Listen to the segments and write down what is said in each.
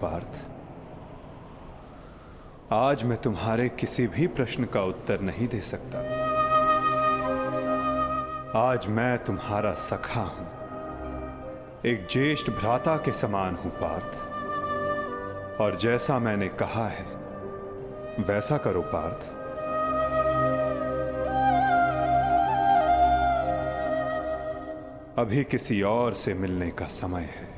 पार्थ। आज मैं तुम्हारे किसी भी प्रश्न का उत्तर नहीं दे सकता। आज मैं तुम्हारा सखा हूं, एक ज्येष्ठ भ्राता के समान हूं पार्थ। और जैसा मैंने कहा है वैसा करो पार्थ। अभी किसी और से मिलने का समय है।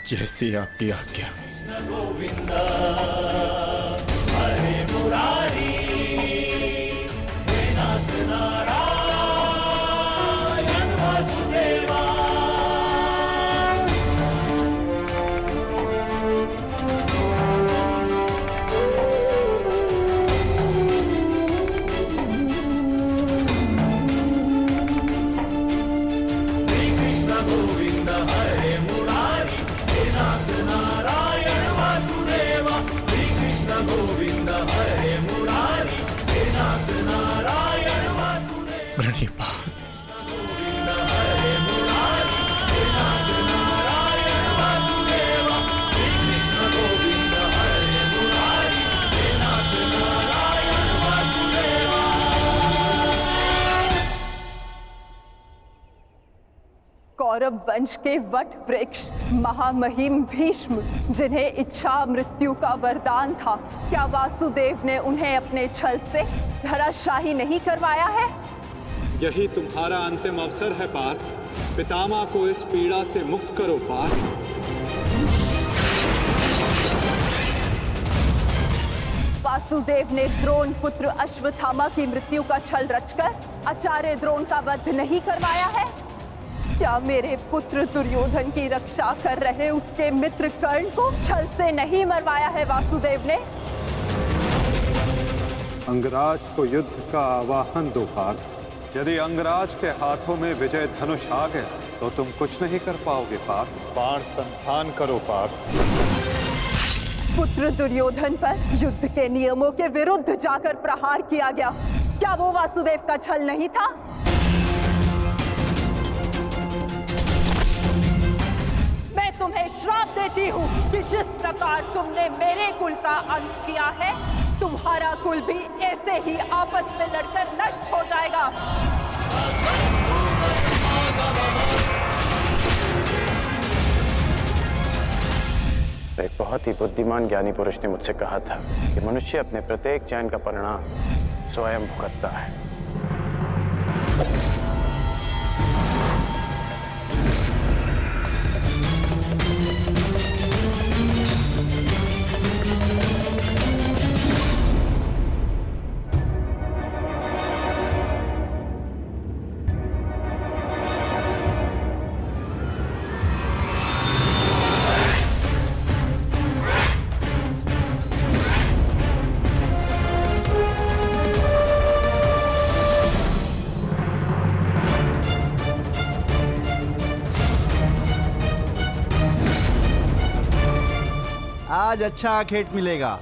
जैसी आपकी आज्ञा। गोविंदा हरे मुरारी नाथ नारायण वासुदेवा। श्री कृष्ण गोविंद हरे मुरारी नाथ नारायण वासुदेवा। श्री कृष्ण गोविंद हरे मुरारी नाथ नारायण वासुदेवा। प्रणिपात। गोविंद हरे मुरारी नाथ नारायण वासुदेवा। श्री कृष्ण गोविंद हरे मुरारी नाथ नारायण वासुदेवा। कौरव वंश के वट वृक्ष महामहिम भीष्म, जिन्हें इच्छा मृत्यु का वरदान था, क्या वासुदेव ने उन्हें अपने छल से धराशाही नहीं करवाया है? यही तुम्हारा अंतिम अवसर है पार्थ। पितामह को इस पीड़ा से मुक्त करो पार्थ। वासुदेव ने द्रोण पुत्र अश्वत्थामा की मृत्यु का छल रचकर आचार्य द्रोण का वध नहीं करवाया है? क्या मेरे पुत्र दुर्योधन की रक्षा कर रहे उसके मित्र कर्ण को छल से नहीं मरवाया है वासुदेव ने? अंगराज को युद्ध का आवाहन दो पार्थ। यदि अंगराज के हाथों में विजय धनुष आ गया तो तुम कुछ नहीं कर पाओगे पार्थ। बाण संधान करो पार्थ। पुत्र दुर्योधन पर युद्ध के नियमों के विरुद्ध जाकर प्रहार किया गया, क्या वो वासुदेव का छल नहीं था? मैं तुम्हें श्राप देती हूँ कि जिस प्रकार तुमने मेरे कुल का अंत किया है, तुम्हारा कुल भी ऐसे ही आपस में लड़कर नष्ट हो जाएगा। एक बहुत ही बुद्धिमान ज्ञानी पुरुष ने मुझसे कहा था कि मनुष्य अपने प्रत्येक चयन का परिणाम स्वयं भुगतता है। आज अच्छा आखेट मिलेगा।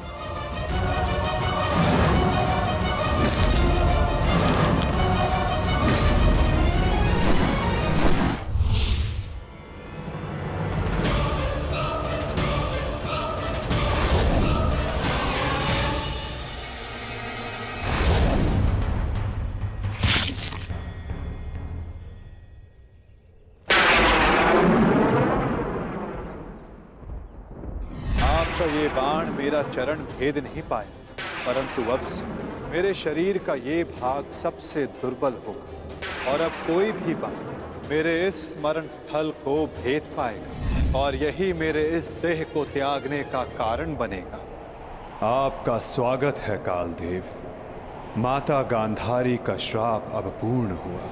ये बाण मेरा चरण भेद नहीं पाया, परंतु अब से मेरे शरीर का ये भाग सबसे दुर्बल होगा और अब कोई भी बाण मेरे इस स्मरण स्थल को भेद पाएगा और यही मेरे इस देह को त्यागने का कारण बनेगा। आपका स्वागत है कालदेव। माता गांधारी का श्राप अब पूर्ण हुआ।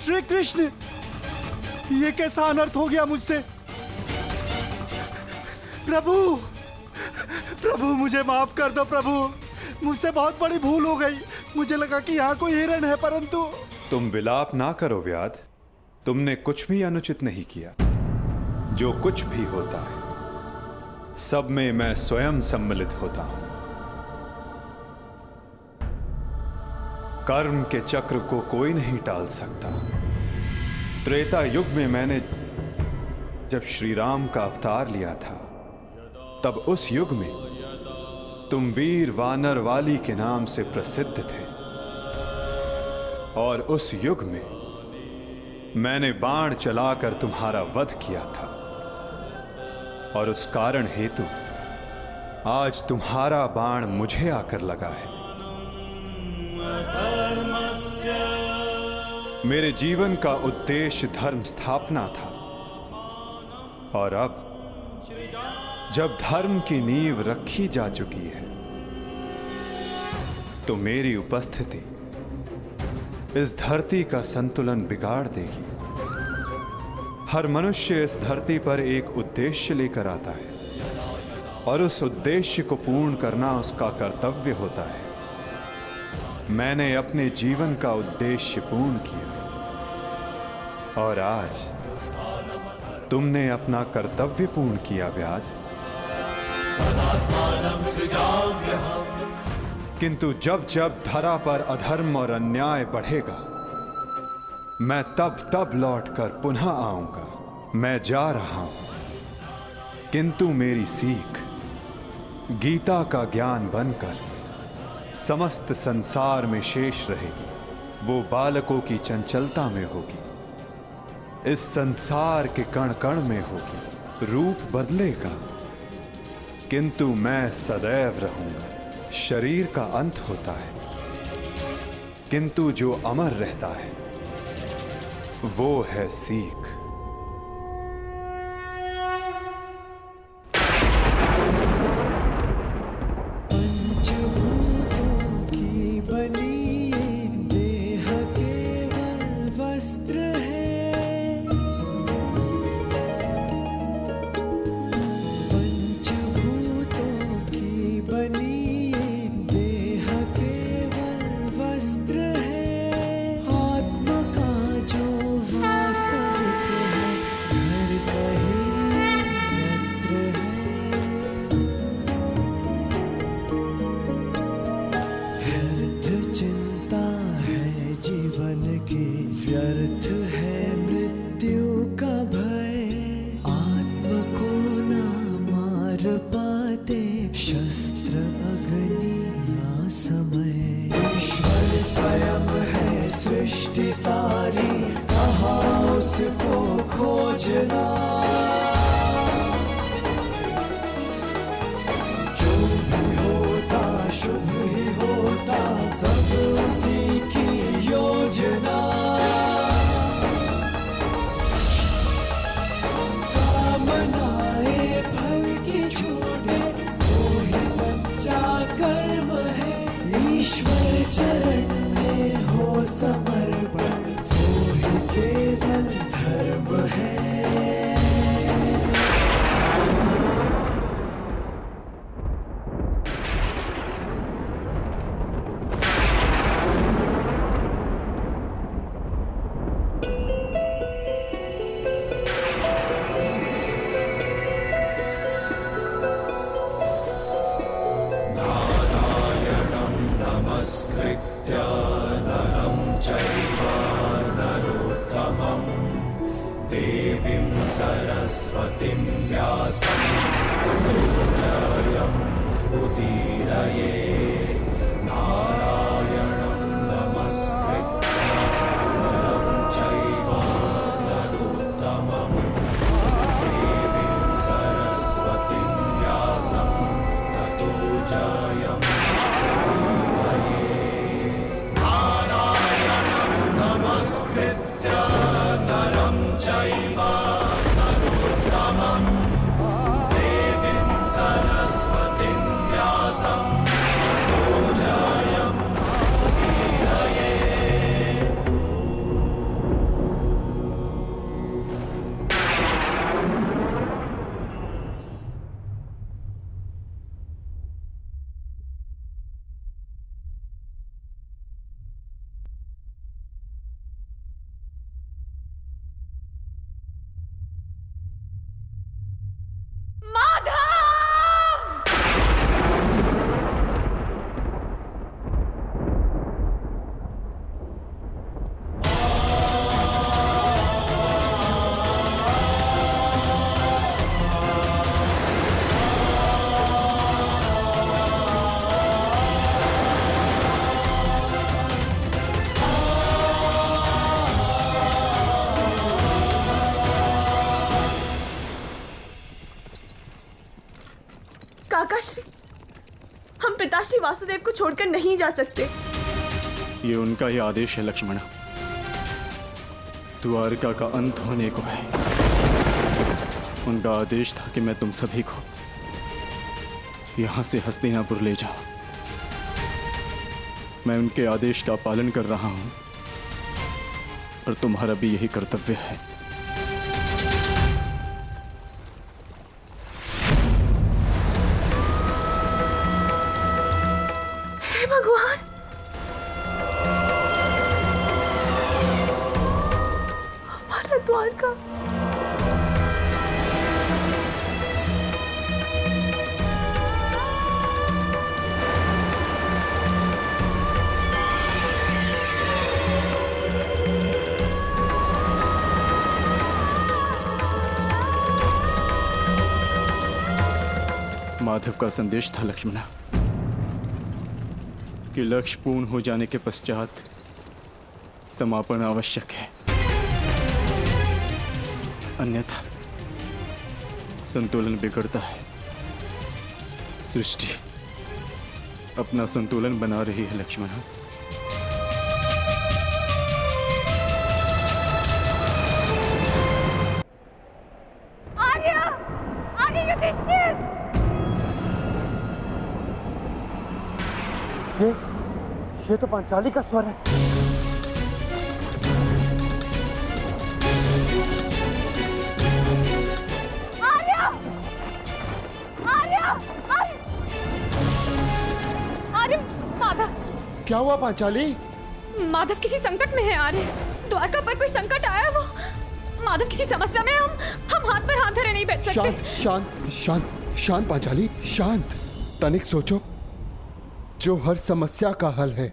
श्री कृष्ण, ये कैसा अनर्थ हो गया मुझसे? प्रभु, प्रभु मुझे माफ कर दो प्रभु, मुझसे बहुत बड़ी भूल हो गई। मुझे लगा कि यहाँ कोई हिरण है, परंतु। तुम विलाप ना करो व्याध। तुमने कुछ भी अनुचित नहीं किया। जो कुछ भी होता है सब में मैं स्वयं सम्मिलित होता हूं। कर्म के चक्र को कोई नहीं टाल सकता। त्रेता युग में मैंने जब श्री राम का अवतार लिया था, तब उस युग में तुम वीर वानर वाली के नाम से प्रसिद्ध थे। और उस युग में मैंने बाण चलाकर तुम्हारा वध किया था। और उस कारण हेतु आज तुम्हारा बाण मुझे आकर लगा है। मेरे जीवन का उद्देश्य धर्म स्थापना था, और अब जब धर्म की नींव रखी जा चुकी है, तो मेरी उपस्थिति इस धरती का संतुलन बिगाड़ देगी। हर मनुष्य इस धरती पर एक उद्देश्य लेकर आता है, और उस उद्देश्य को पूर्ण करना उसका कर्तव्य होता है। मैंने अपने जीवन का उद्देश्य पूर्ण किया, और आज तुमने अपना कर्तव्य पूर्ण किया व्याध। किंतु जब जब धरा पर अधर्म और अन्याय बढ़ेगा, मैं तब तब लौटकर पुनः आऊंगा। मैं जा रहा हूं, किंतु मेरी सीख गीता का ज्ञान बनकर समस्त संसार में शेष रहेगी। वो बालकों की चंचलता में होगी, इस संसार के कण कण में होगी। रूप बदलेगा, किंतु मैं सदैव रहूंगा। शरीर का अंत होता है, किंतु जो अमर रहता है वो है सीख। पंचभूतों की बनी देह केवल वस्त्र है। पंचभूतों की बनी देह केवल वस्त्र है। आत्मा का जो वास्तविक है, घर कहीं यत्र है। व्यर्थ चिंता है जीवन की, व्यर्थ है मृत्यु का भय। आत्मा को ना मार पाते शस्त्र अग्नि ना समय। ईश्वर स्वयं है सृष्टि सारी, कहाँ उसको खोजना। जो भी होता शुभ ही होता, सब उसी की योजना। कामनाएं फल की छूटे, वो ही सच्चा कर्म है। ईश्वर चरण में हो समर्पण, वो ही केवल धर्म है। काकाश्री, हम पिताश्री वासुदेव को छोड़कर नहीं जा सकते। ये उनका ही आदेश है लक्ष्मणा। द्वारका का अंत होने को है। उनका आदेश था कि मैं तुम सभी को यहां से हस्तिनापुर ले जाऊं। मैं उनके आदेश का पालन कर रहा हूं और तुम्हारा भी यही कर्तव्य है। हे भगवान, हमारा द्वारका। माधव का संदेश था लक्ष्मणा कि लक्ष्य पूर्ण हो जाने के पश्चात समापन आवश्यक है, अन्यथा संतुलन बिगड़ता है। सृष्टि अपना संतुलन बना रही है लक्ष्मणा। ये तो पांचाली का स्वर है। आर्य, माधव। क्या हुआ पांचाली? माधव किसी संकट में है आर्य। द्वारका पर कोई संकट आया वो। माधव किसी समस्या में। हम हाथ पर हाथ धरे नहीं बैठ सकते। शांत शांत शांत शांत पांचाली, शांत। तनिक सोचो, जो हर समस्या का हल है,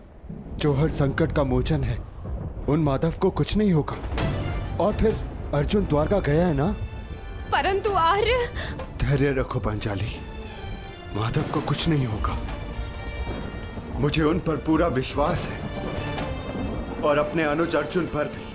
जो हर संकट का मोचन है, उन माधव को कुछ नहीं होगा। और फिर अर्जुन द्वारका गया है ना? परंतु आर्य। धैर्य रखो पांचाली, माधव को कुछ नहीं होगा। मुझे उन पर पूरा विश्वास है और अपने अनुज अर्जुन पर भी।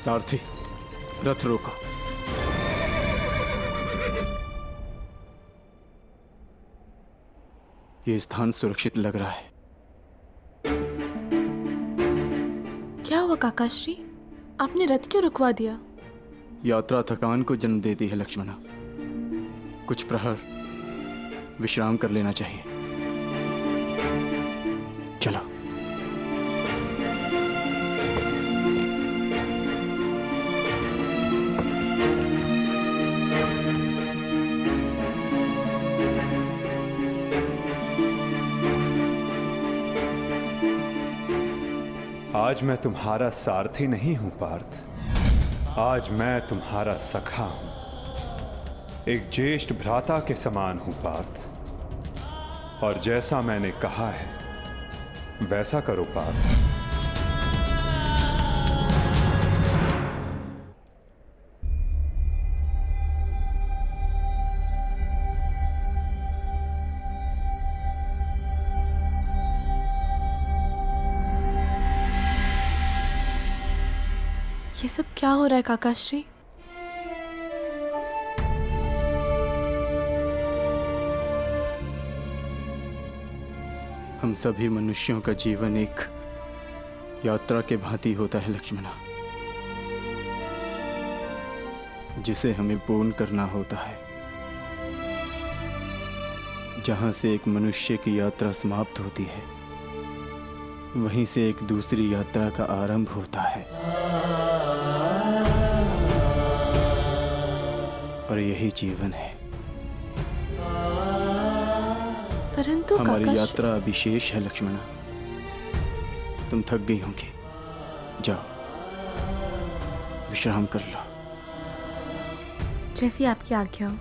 सारथी, रथ रोको। ये स्थान सुरक्षित लग रहा है। क्या हुआ काकाश्री? आपने रथ क्यों रुकवा दिया? यात्रा थकान को जन्म देती है लक्ष्मणा। कुछ प्रहर विश्राम कर लेना चाहिए। चलो। आज मैं तुम्हारा सारथी नहीं हूं पार्थ, आज मैं तुम्हारा सखा हूं। एक ज्येष्ठ भ्राता के समान हूं पार्थ, और जैसा मैंने कहा है वैसा करो पार्थ। ये सब क्या हो रहा है काकाश्री? हम सभी मनुष्यों का जीवन एक यात्रा के भांति होता है लक्ष्मणा, जिसे हमें पूर्ण करना होता है। जहां से एक मनुष्य की यात्रा समाप्त होती है, वहीं से एक दूसरी यात्रा का आरंभ होता है। और यही जीवन है। परंतु हमारी यात्रा अभी शेष है लक्ष्मणा। तुम थक गई होंगी, जाओ विश्राम कर लो। जैसी आपकी आज्ञा हो।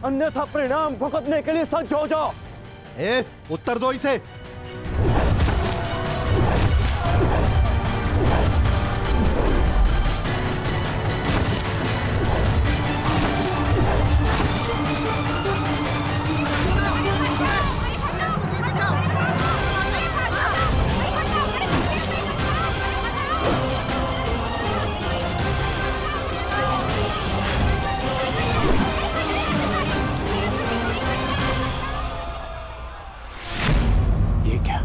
अन्यथा परिणाम भुगतने के लिए सज्ज हो जाओ। उत्तर दो इसे। ये क्या?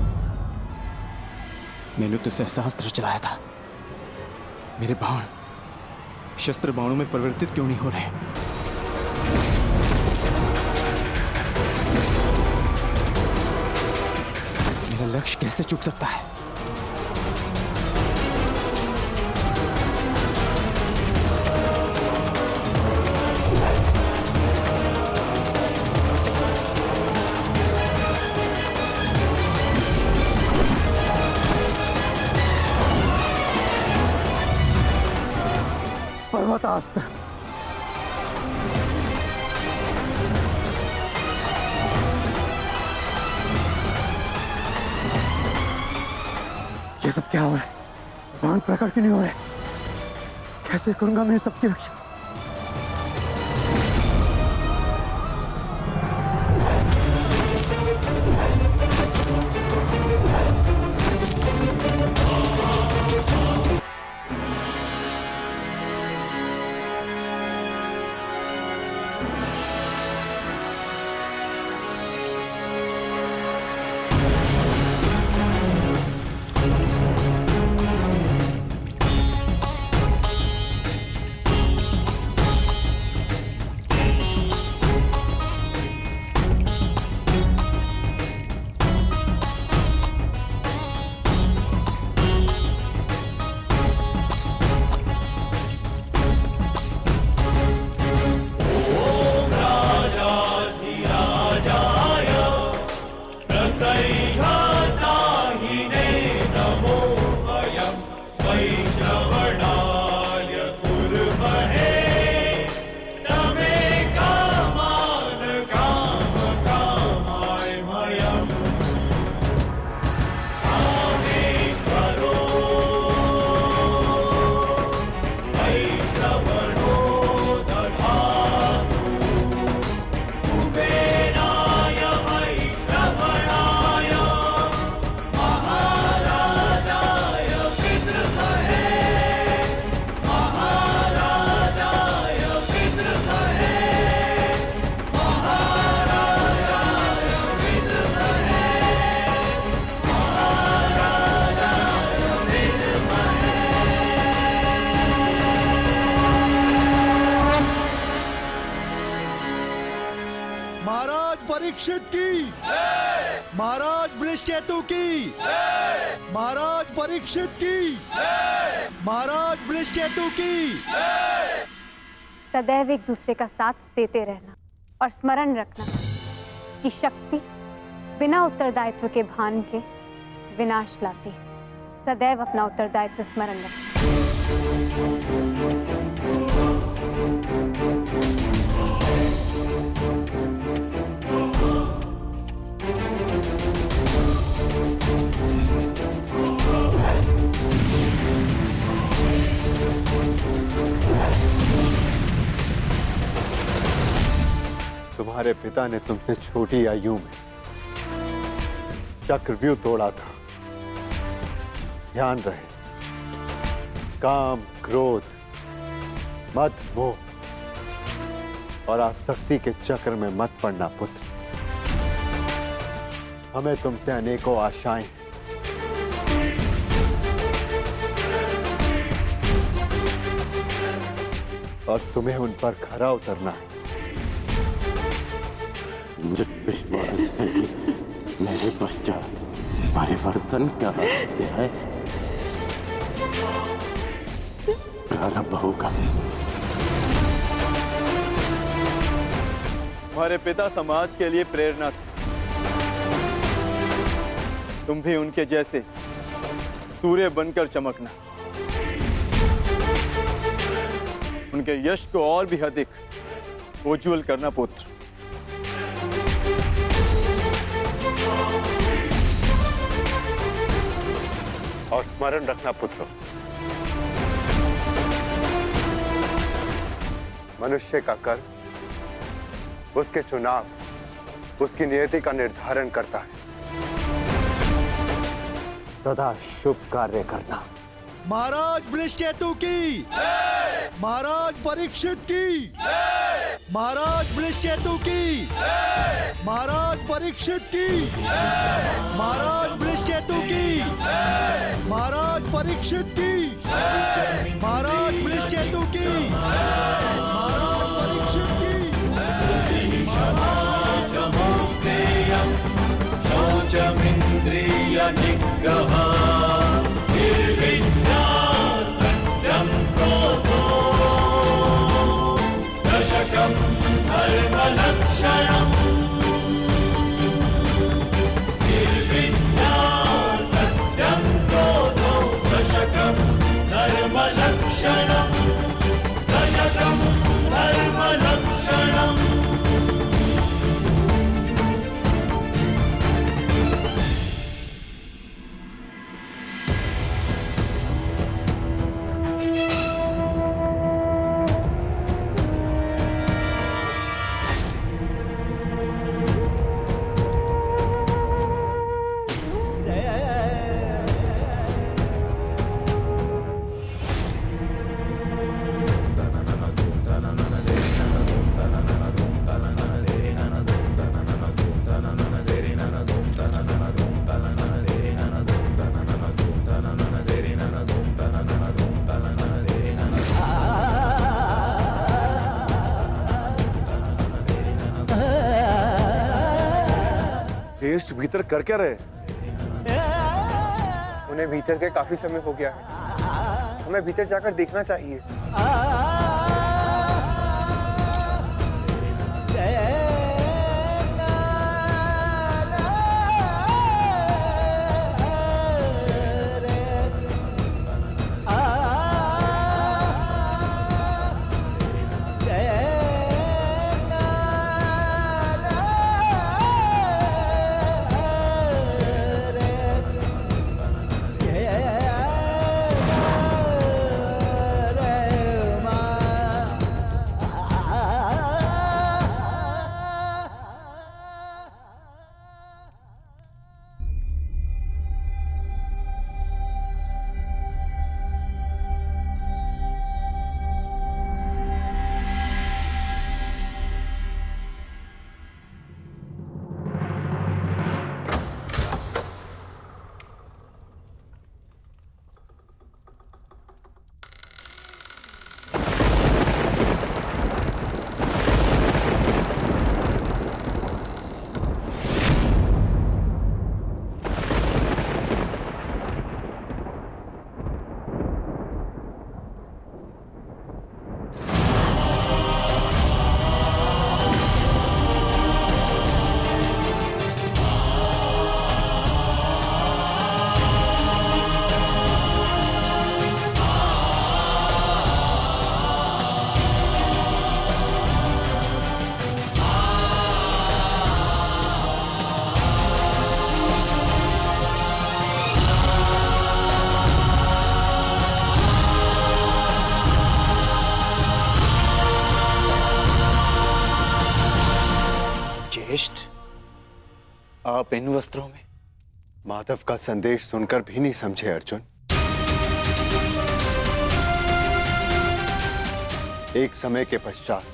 मैंने तो सहस्त्र चलाया था। मेरे बाण शस्त्र बाणों में परिवर्तित क्यों नहीं हो रहे? मेरा लक्ष्य कैसे चूक सकता है? पर्वतास्त्र। ये सब क्या हो रहा है? बाण प्रकट क्यों नहीं हो रहे? कैसे करूंगा मैं सबकी रक्षा? परीक्षित की, महाराज वृषकेतु की, महाराज परीक्षित की, महाराज वृषकेतु की। सदैव एक दूसरे का साथ देते रहना और स्मरण रखना कि शक्ति बिना उत्तरदायित्व के भान के विनाश लाती है। सदैव अपना उत्तरदायित्व स्मरण रखना। तुम्हारे पिता ने तुमसे छोटी आयु में चक्रव्यूह तोड़ा था। ध्यान रहे, काम, क्रोध, मद, मोह और आसक्ति के चक्र में मत पड़ना पुत्र। हमें तुमसे अनेकों आशाएं हैं। और तुम्हें उन पर खरा उतरना है। मुझे विश्वास है कि मेरे पश्चात परिवर्तन का अध्याय प्रारंभ होगा। हमारे पिता समाज के लिए प्रेरणा थे। तुम भी उनके जैसे सूर्य बनकर चमकना, उनके यश को और भी अधिक उज्ज्वल करना पुत्र। और स्मरण रखना पुत्र, मनुष्य का कर्म उसके चुनाव, उसकी नियति का निर्धारण करता है। सदा शुभ कार्य करना। महाराज वृषकेतु की, महाराज परीक्षित की, महाराज वृषकेतु की, महाराज परीक्षित की, महाराज वृषकेतु की, महाराज परीक्षित की, महाराज वृषकेतु की, महाराज परीक्षित की। शौचमिन्द्रिय निग्रह निर्विद्या सत्यं क्रोधो दशकं धर्मलक्षणम् निर्विद्या सत्यं क्रोधो दशकं धर्मलक्षणम् दशकं धर्मलक्षणम्। ज्येष्ठ भीतर कर क्या रहे? उन्हें भीतर के काफी समय हो गया है, हमें भीतर जाकर देखना चाहिए। आप इन वस्त्रों में? माधव का संदेश सुनकर भी नहीं समझे अर्जुन। एक समय के पश्चात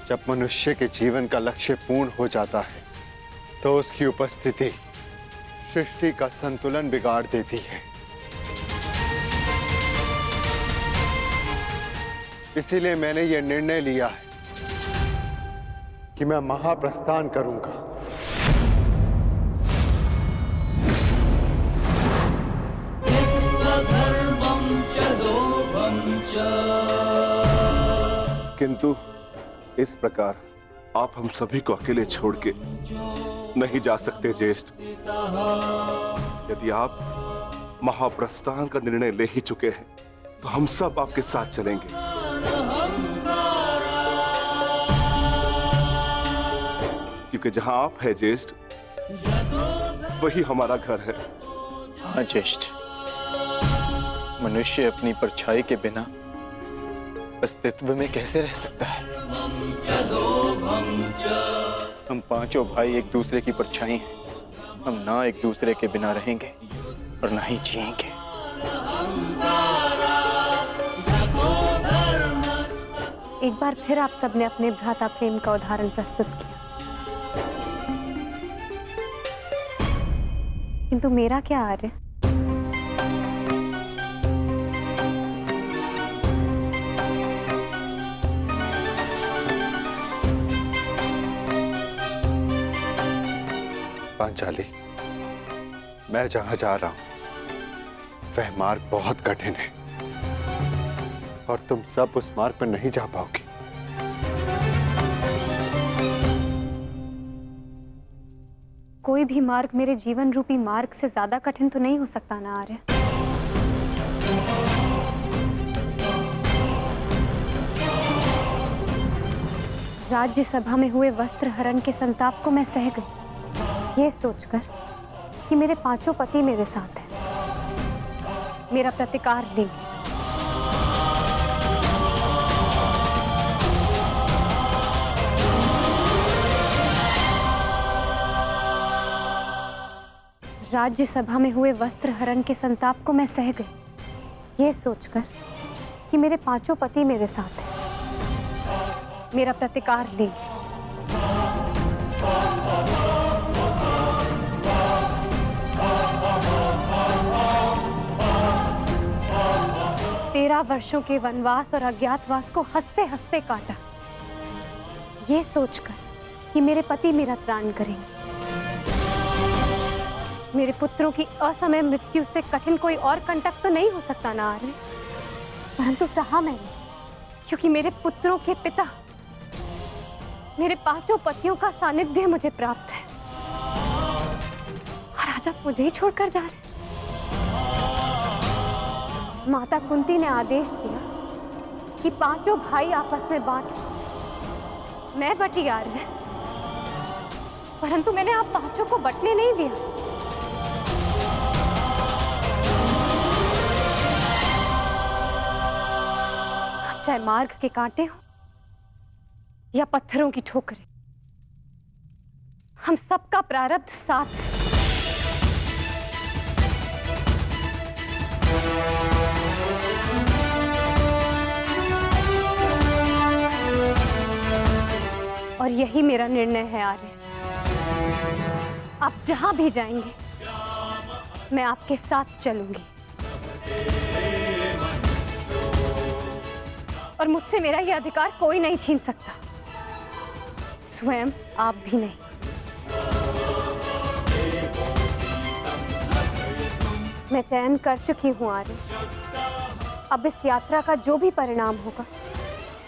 जब मनुष्य के जीवन का लक्ष्य पूर्ण हो जाता है तो उसकी उपस्थिति सृष्टि का संतुलन बिगाड़ देती है। इसीलिए मैंने यह निर्णय लिया है कि मैं महाप्रस्थान करूंगा। किंतु इस प्रकार आप हम सभी को अकेले छोड़ के नहीं जा सकते ज्येष्ठ। यदि आप महाप्रस्थान का निर्णय ले ही चुके हैं तो हम सब आपके साथ चलेंगे। क्योंकि जहां आप है ज्येष्ठ वही हमारा घर है। हाँ ज्येष्ठ, मनुष्य अपनी परछाई के बिना अस्तित्व में कैसे रह सकता है? हम पांचों भाई एक दूसरे की परछाई हैं। हम ना एक दूसरे के बिना रहेंगे और ना ही जिएंगे। एक बार फिर आप सबने अपने भ्राता प्रेम का उदाहरण प्रस्तुत किया, किंतु मेरा क्या आर्य? पांचाली, मैं जहां जा रहा हूं वह मार्ग बहुत कठिन है और तुम सब उस मार्ग पर नहीं जा पाओगी। कोई भी मार्ग मेरे जीवन रूपी मार्ग से ज्यादा कठिन तो नहीं हो सकता ना आर्य? राज्यसभा में हुए वस्त्र हरण के संताप को मैं सह गई, ये सोचकर कि मेरे पांचों पति मेरे साथ हैं, मेरा प्रतिकार लेंगे। राज्यसभा में हुए वस्त्र हरण के संताप को मैं सह गई, ये सोचकर कि मेरे पांचों पति मेरे साथ हैं, मेरा प्रतिकार लेंगे। तेरह वर्षों के वनवास और अज्ञातवास को हंसते हंसते काटा, ये सोचकर कि मेरे पति मेरा त्राण करेंगे। मेरे पुत्रों की असमय मृत्यु से कठिन कोई और कंटक तो नहीं हो सकता ना आर्य, परंतु सहा मैंने, क्योंकि मेरे पुत्रों के पिता, मेरे पांचों पतियों का सानिध्य मुझे प्राप्त है, और आज आप मुझे ही छोड़कर जा रहे। माता कुंती ने आदेश दिया कि पांचों भाई आपस में बांट। मैं बटी आर्य, परंतु मैंने आप पांचों को बटने नहीं दिया। अब चाहे मार्ग के कांटे हो या पत्थरों की ठोकरें, हम सबका प्रारब्ध साथ है। और यही मेरा निर्णय है आर्य। आप जहां भी जाएंगे मैं आपके साथ चलूंगी, और मुझसे मेरा यह अधिकार कोई नहीं छीन सकता, स्वयं आप भी नहीं। मैं चयन कर चुकी हूं आर्य। अब इस यात्रा का जो भी परिणाम होगा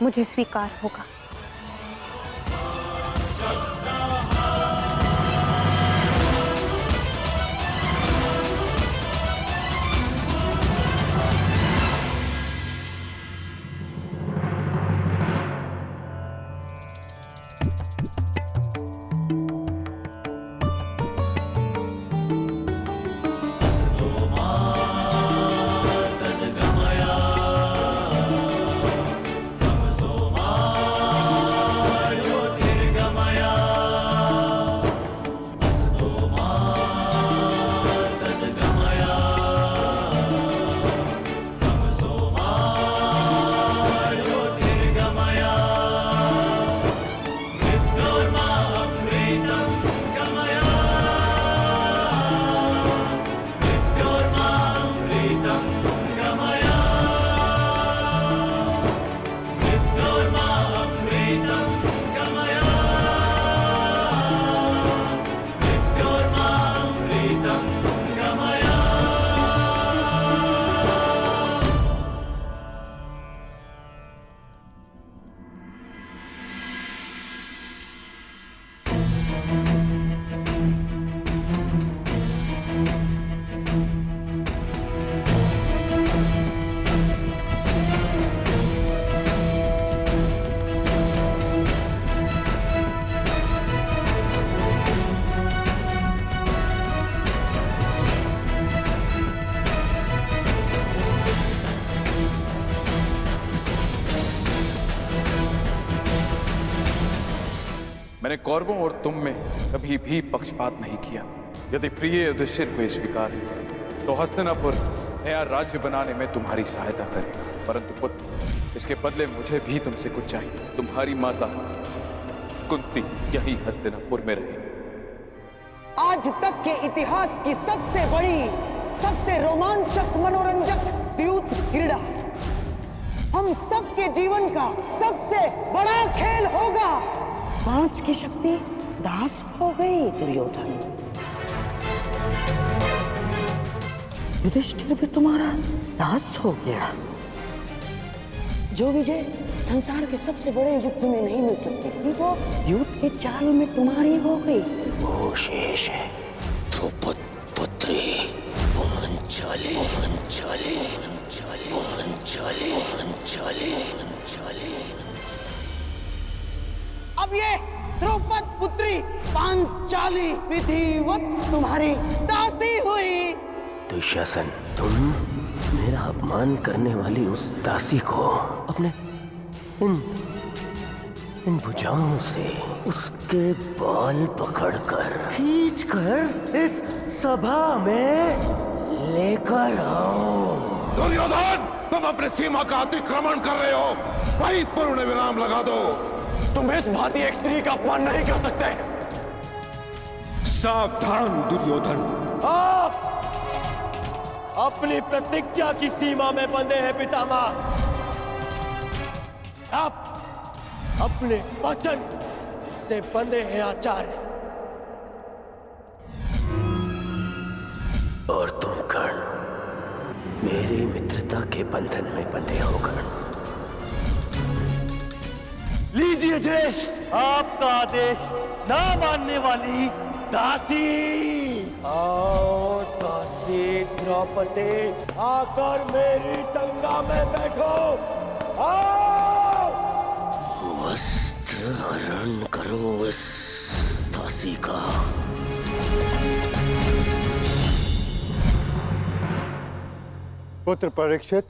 मुझे स्वीकार होगा। मैंने कौरवों और तुम में कभी भी पक्षपात नहीं किया। यदि प्रिय युधिष्ठिर को स्वीकार है तो हस्तिनापुर नया राज्य बनाने में तुम्हारी सहायता करेगा, परंतु पुत्र, इसके बदले मुझे भी तुमसे कुछ चाहिए। तुम्हारी माता कुंती यही हस्तिनापुर में रहे। आज तक के इतिहास की सबसे बड़ी, सबसे रोमांचक, मनोरंजक द्यूत क्रीड़ा हम सबके जीवन का सबसे बड़ा खेल होगा। 5 की शक्ति दास हो गई दुर्योधन। युधिष्ठिर भी तुम्हारा दास हो गया। जो विजय संसार के सबसे बड़े युद्ध में नहीं मिल सकती थी, वो युद्ध के चाल में तुम्हारी हो गई। वो शेष है द्रौपद पुत्री पांचाली। अब ये द्रौपद पुत्री पांचाली विधिवत तुम्हारी दासी हुई। दुशासन, तुम मेरा अपमान करने वाली उस दासी को अपने इन भुजाओं से उसके बाल पकड़कर खींचकर इस सभा में लेकर आओ। दुर्योधन, तुम अपनी सीमा का अतिक्रमण कर रहे हो। वहीं पूर्ण विराम लगा दो। तुम इस भांति एक स्त्री का अपमान नहीं कर सकते। सावधान दुर्योधन, आप अपनी प्रतिज्ञा की सीमा में बंधे हैं पितामह। आप अपने वचन से बंधे हैं आचार्य। और तुम कर्ण, मेरी मित्रता के बंधन में बंधे हो कर्ण। लीजिए ज्येष्ठ आपका आदेश ना मानने वाली दासी। आओ दासी द्रौपदी, आकर मेरी टंगा में बैठो। आओ। वस्त्र हरण करो इस दासी का। पुत्र परीक्षित,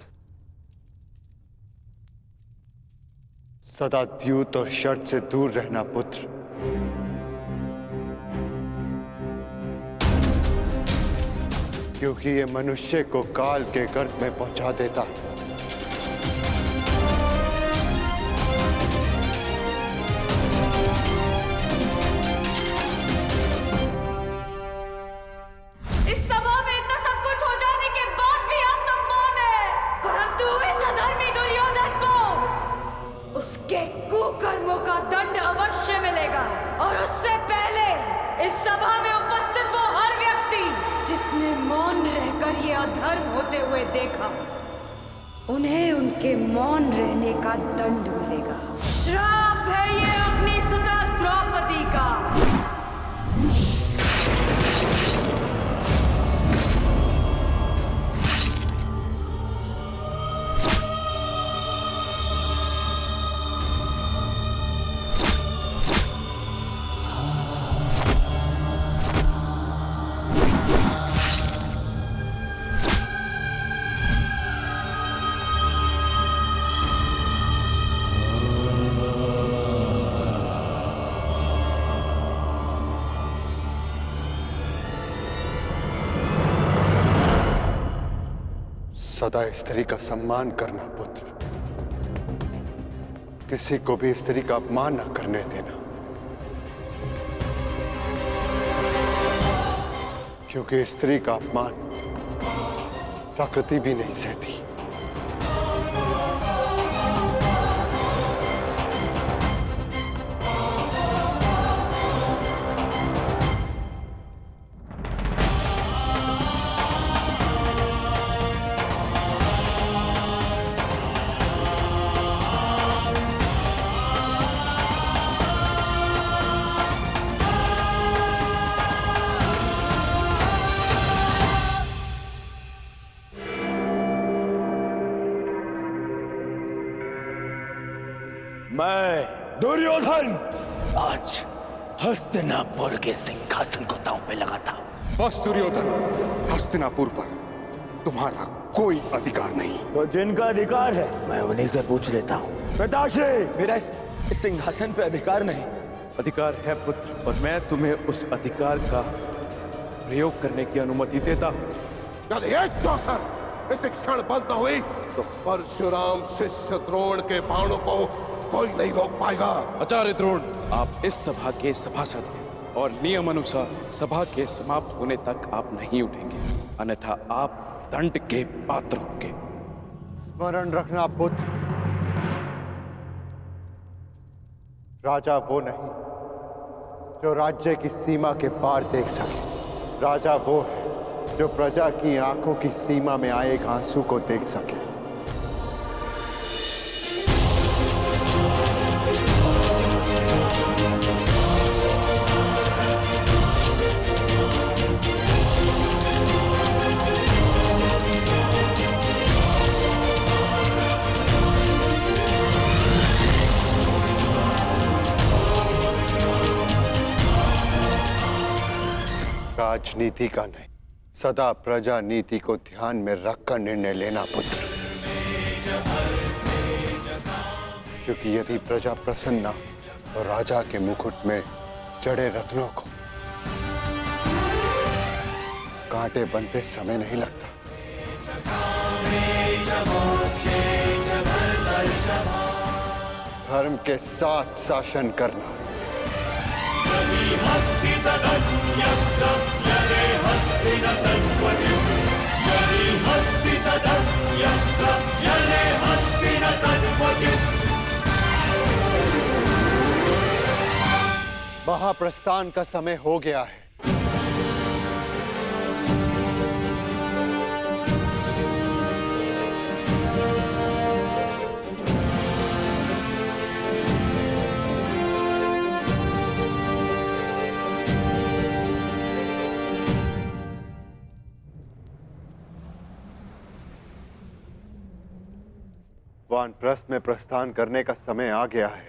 सदा द्यूत और शर्त से दूर रहना पुत्र। क्योंकि ये मनुष्य को काल के गर्त में पहुंचा देता है। इस सभा में इतना सब कुछ हो जाने के बाद भी आप सब मौन हैं, परंतु इस अधर्मी दुर्योधन को उसके कुकर्मों का दंड अवश्य मिलेगा। और उससे पहले इस सभा में उपस्थित वो हर व्यक्ति जिसने मौन रहकर ये अधर्म होते हुए देखा, उन्हें उनके मौन रहने का दंड मिलेगा। श्राप है ये अपनी सुता द्रौपदी का। सदा स्त्री का सम्मान करना पुत्र। किसी को भी स्त्री का अपमान न करने देना, क्योंकि स्त्री का अपमान प्रकृति भी नहीं सहती। मैं दुर्योधन आज हस्तिनापुर के सिंहासन को दांव पे लगाता हूं। बस दुर्योधन, हस्तिनापुर पर तुम्हारा कोई अधिकार नहीं। तो जिनका अधिकार है मैं उन्हीं से पूछ लेता हूँ। पिताश्री, मेरा इस सिंहासन पे अधिकार नहीं, अधिकार है पुत्र, और मैं तुम्हें उस अधिकार का प्रयोग करने की अनुमति देता हूं। यदि एक अवसर इस क्षण बंद न हुई तो परशुराम शिष्य द्रोण के बाणों को कोई नहीं रोक पाएगा। आचार्य द्रोण, आप इस सभा के सभासद हैं और नियम अनुसार सभा के समाप्त होने तक आप नहीं उठेंगे, अन्यथा आप दंड के पात्र होंगे। स्मरण रखना पुत्र, राजा वो नहीं जो राज्य की सीमा के पार देख सके। राजा वो है जो प्रजा की आंखों की सीमा में आए एक आंसू को देख सके। राजनीति का नहीं, सदा प्रजा नीति को ध्यान में रखकर निर्णय लेना पुत्र, क्योंकि यदि प्रजा प्रसन्न न तो राजा के मुकुट में जड़े रत्नों को कांटे बनते समय नहीं लगता। धर्म के साथ शासन करना, महाप्रस्थान का समय हो गया है। वानप्रस्थ में प्रस्थान करने का समय आ गया है।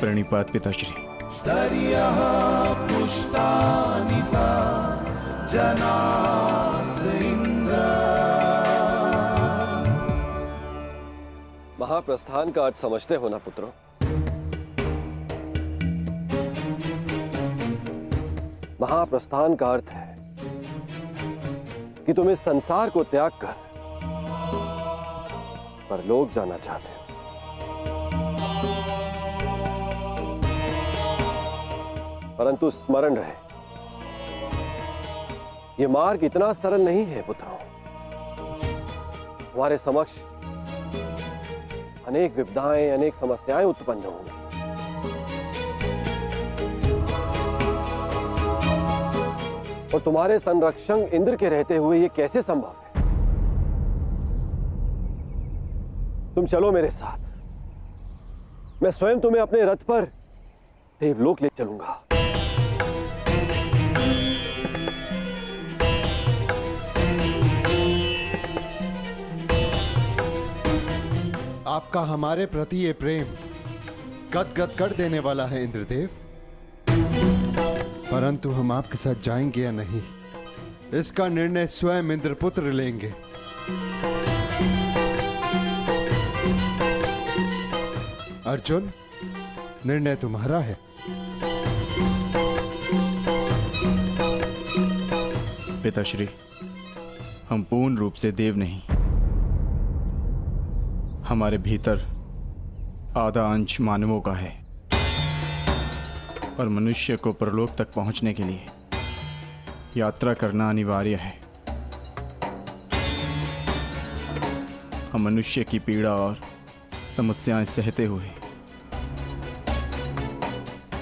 प्रणिपात पिताश्री। दर्यः पुष्टानि सा जनास इंद्र। महाप्रस्थान का अर्थ समझते हो ना पुत्रों? महाप्रस्थान का अर्थ है कि तुम इस संसार को त्याग कर परलोक जाना चाहते हो। परंतु स्मरण रहे, यह मार्ग इतना सरल नहीं है पुत्रों। हमारे समक्ष अनेक विपदाएं, अनेक समस्याएं उत्पन्न होंगी। और तुम्हारे संरक्षक इंद्र के रहते हुए यह कैसे संभव है? तुम चलो मेरे साथ, मैं स्वयं तुम्हें अपने रथ पर देवलोक ले चलूंगा। आपका हमारे प्रति ये प्रेम गदगद कर देने वाला है इंद्रदेव, परंतु हम आपके साथ जाएंगे या नहीं, इसका निर्णय स्वयं इंद्रपुत्र लेंगे। अर्जुन, निर्णय तुम्हारा है। पिताश्री, हम पूर्ण रूप से देव नहीं, हमारे भीतर आधा अंश मानवों का है और मनुष्य को परलोक तक पहुंचने के लिए यात्रा करना अनिवार्य है। हम मनुष्य की पीड़ा और समस्याएं सहते हुए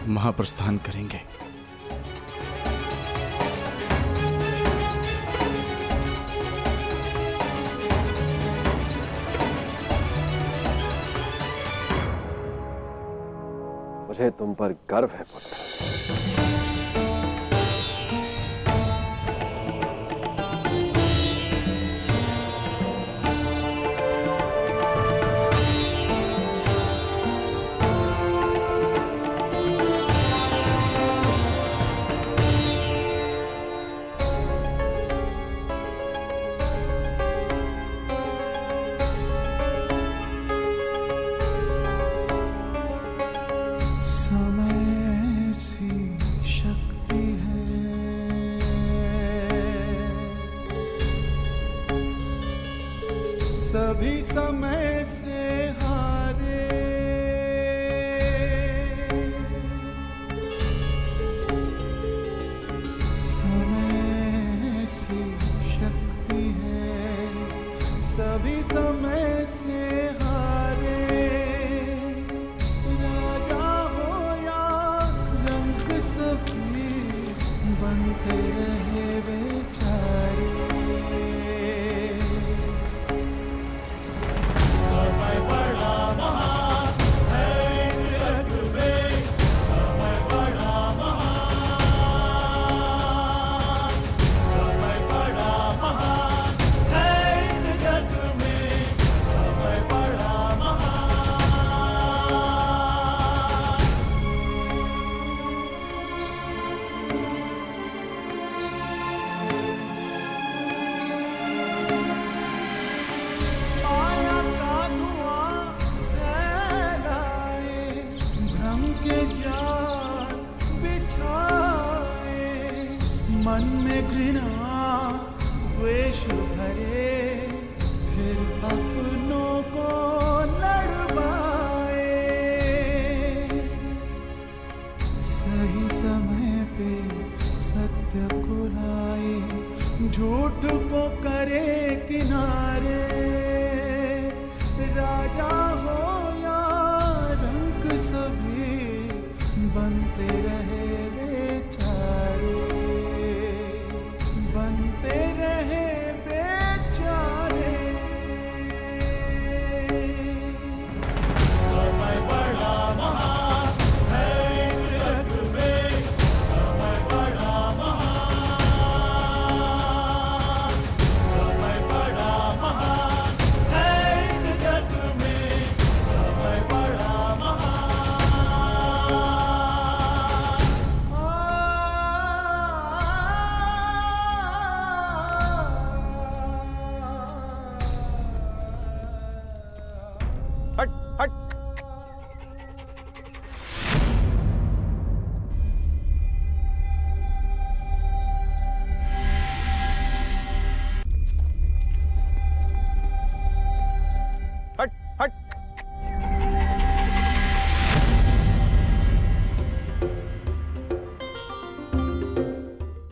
महाप्रस्थान करेंगे। मुझे तुम पर गर्व है पुत्र। सभी समय से हारे, समय से शक्ति है, सभी समय से हारे। राजा हो या रंग सभी बनते रहे बेचारे। समय बड़ा महान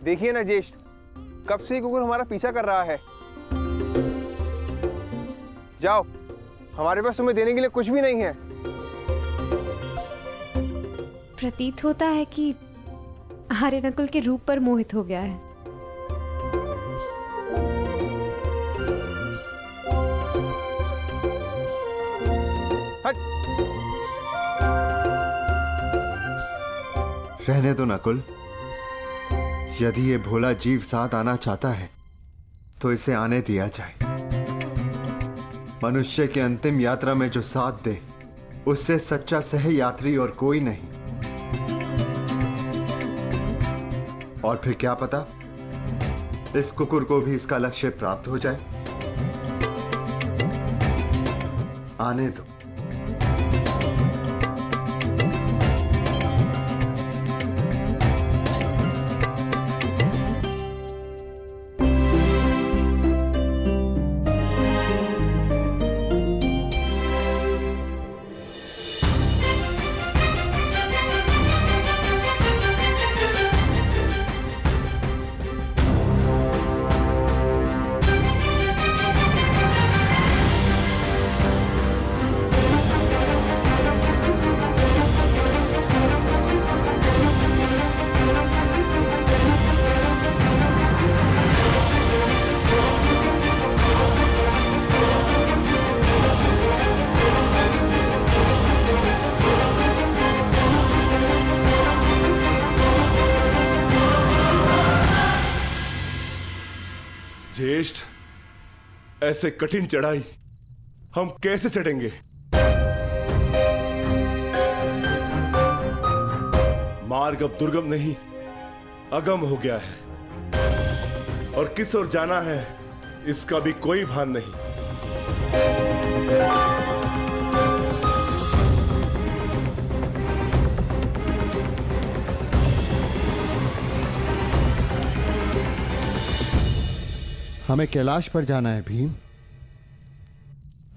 देखिए ना ज्येष्ठ, कब से ये कुकुर हमारा पीछा कर रहा है। जाओ, हमारे पास तुम्हें देने के लिए कुछ भी नहीं है। प्रतीत होता है कि आर्य नकुल के रूप पर मोहित हो गया है। रहने दो नकुल, यदि ये भोला जीव साथ आना चाहता है तो इसे आने दिया जाए। मनुष्य की अंतिम यात्रा में जो साथ दे उससे सच्चा सह यात्री और कोई नहीं। और फिर क्या पता इस कुकुर को भी इसका लक्ष्य प्राप्त हो जाए। आने दो। ज्येष्ठ, ऐसे कठिन चढ़ाई हम कैसे चढ़ेंगे? मार्ग अब दुर्गम नहीं, अगम हो गया है और किस ओर जाना है इसका भी कोई भान नहीं। हमें कैलाश पर जाना है भीम,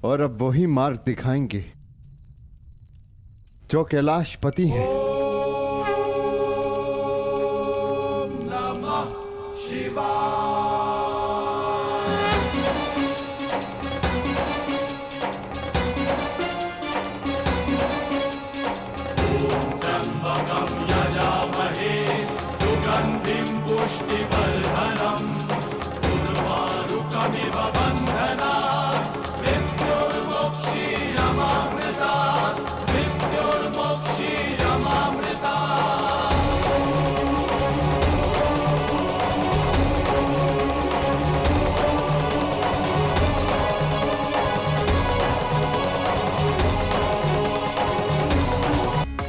और अब वही मार्ग दिखाएंगे जो कैलाशपति हैं। नमः शिवाय। त्र्यंबकं यजामहे सुगंधिं पुष्टिवर्धनम् उर्वारुकमिव बन्धनात् मृत्युर्मुक्षीयमामृतात्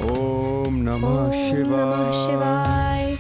ओम नमः शिवाय।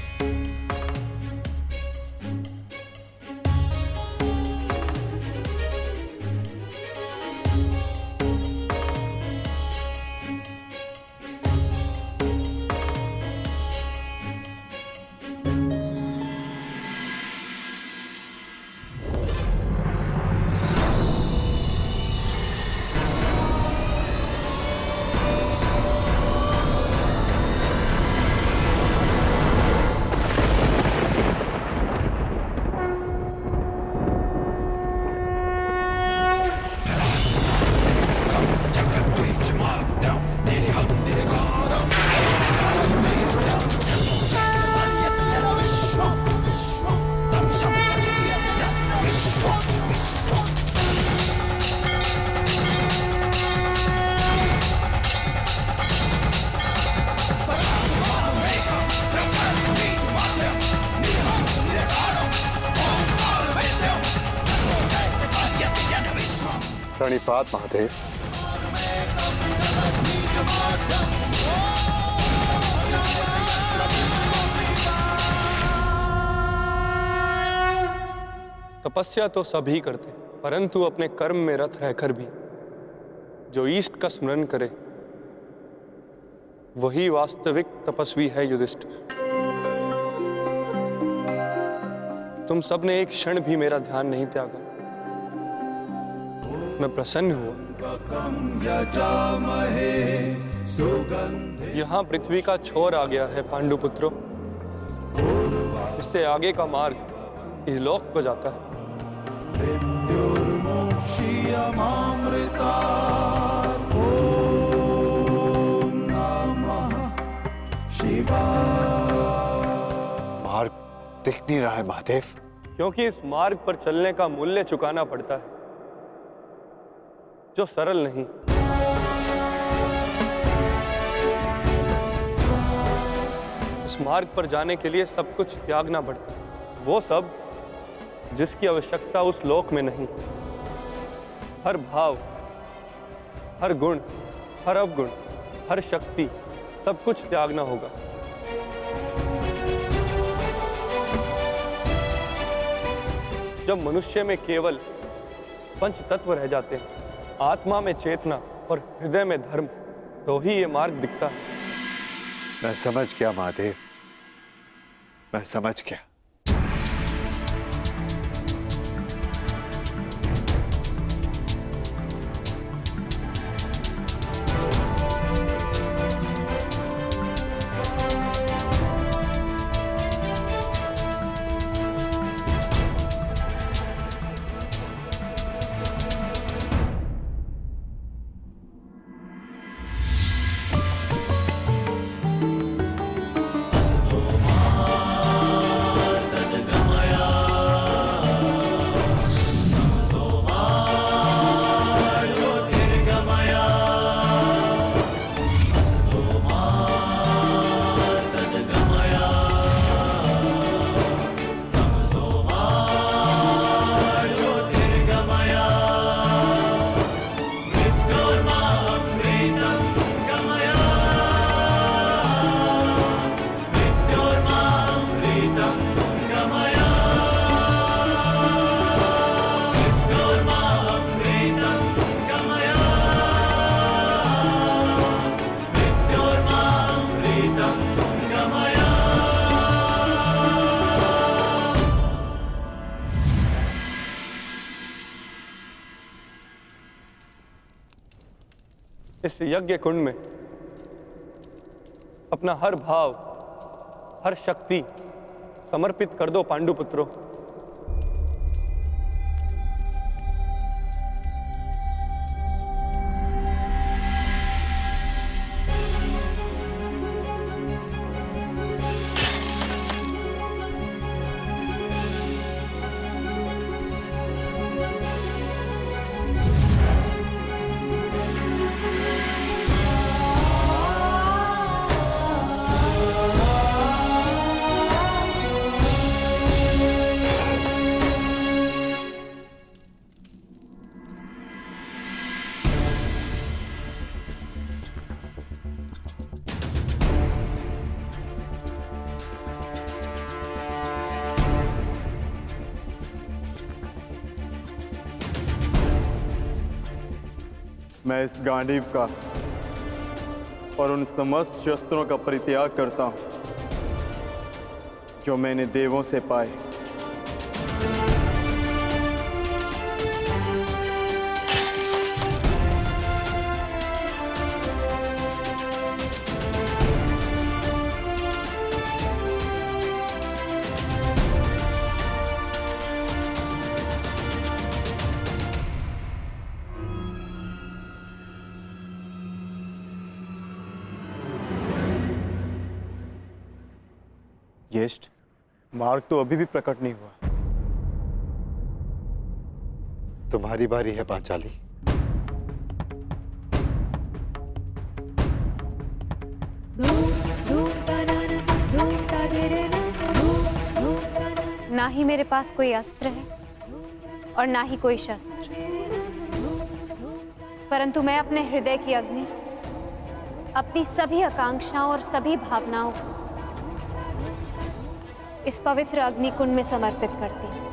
प्रणिपात महादेव। तपस्या तो सभी करते, परंतु अपने कर्म में रत रहकर भी जो ईष्ट का स्मरण करे वही वास्तविक तपस्वी है युधिष्ठिर। तुम सबने एक क्षण भी मेरा ध्यान नहीं त्यागा। मैं प्रसन्न हुआ। यहाँ पृथ्वी का छोर आ गया है पांडुपुत्रों। इससे आगे का मार्ग इहलोक को जाता है। मार्ग दिख नहीं रहा है महादेव। क्योंकि इस मार्ग पर चलने का मूल्य चुकाना पड़ता है, जो सरल नहीं। इस मार्ग पर जाने के लिए सब कुछ त्यागना पड़ता है, वो सब जिसकी आवश्यकता उस लोक में नहीं। हर भाव, हर गुण, हर अवगुण, हर शक्ति, सब कुछ त्यागना होगा। जब मनुष्य में केवल पंच तत्व रह जाते हैं, आत्मा में चेतना और हृदय में धर्म, तो ही ये मार्ग दिखता है। मैं समझ गया महादेव, मैं समझ गया। इस यज्ञ कुंड में अपना हर भाव, हर शक्ति समर्पित कर दो पांडुपुत्रों। मैं इस गांडीव का और उन समस्त शस्त्रों का परित्याग करता हूं जो मैंने देवों से पाए। ज्येष्ठ, मार्ग तो अभी भी प्रकट नहीं हुआ। तुम्हारी बारी है पांचाली। ना ही मेरे पास कोई अस्त्र है और ना ही कोई शस्त्र, परंतु मैं अपने हृदय की अग्नि, अपनी सभी आकांक्षाओं और सभी भावनाओं को इस पवित्र अग्निकुंड में समर्पित करती हूँ।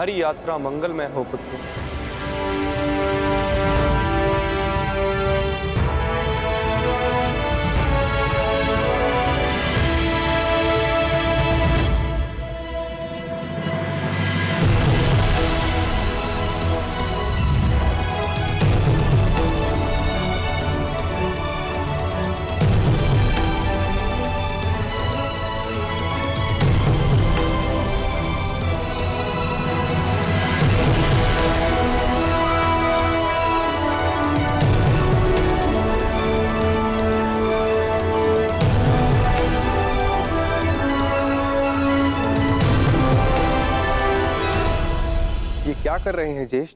तुम्हारी यात्रा मंगलमय हो पुत्र। ये क्या कर रहे हैं ज्येष्ठ?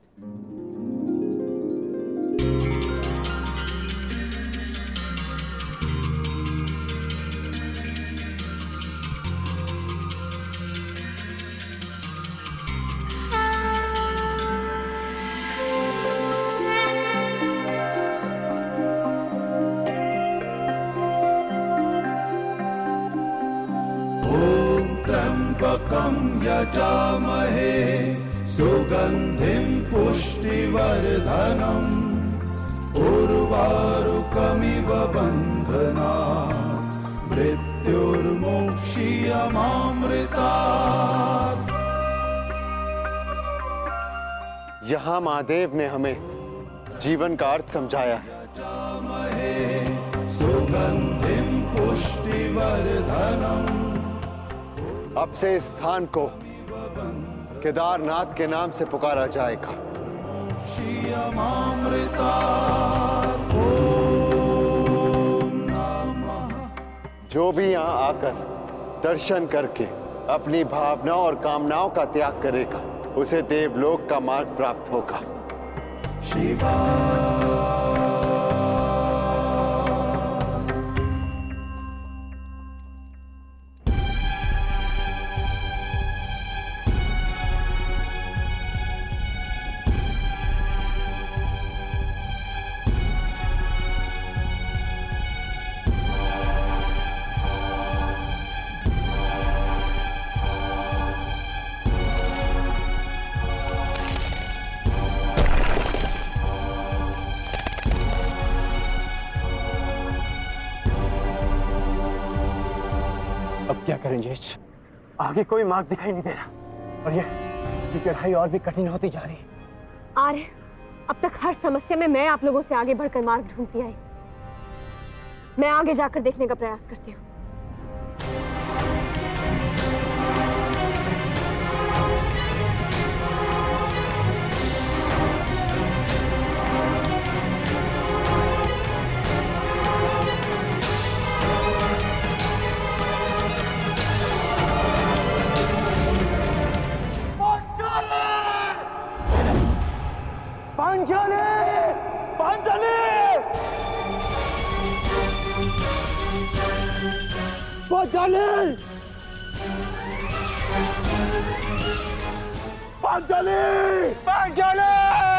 त्र्यंबकं यजामहे सुगंधिं पुष्टिवर्धनम् उर्वारुकमिव बन्धनात् मृत्युर्मोक्षीयमामृतात्। यहाँ महादेव ने हमें जीवन का अर्थ समझाया है। सुगंधिं पुष्टिवर्धनम्। अब से इस स्थान को केदारनाथ के नाम से पुकारा जाएगा। जो भी यहाँ आकर दर्शन करके अपनी भावनाओं और कामनाओं का त्याग करेगा उसे देवलोक का मार्ग प्राप्त होगा। शिवा अब क्या करें ज्येष्ठ? आगे कोई मार्ग दिखाई नहीं दे रहा और ये चढ़ाई और भी कठिन होती जा रही है। आर्य, अब तक हर समस्या में मैं आप लोगों से आगे बढ़कर मार्ग ढूंढती आई। मैं आगे जाकर देखने का प्रयास करती हूँ। पांचाली! पांचाली! पांचाली! पांचाली! पांचाली!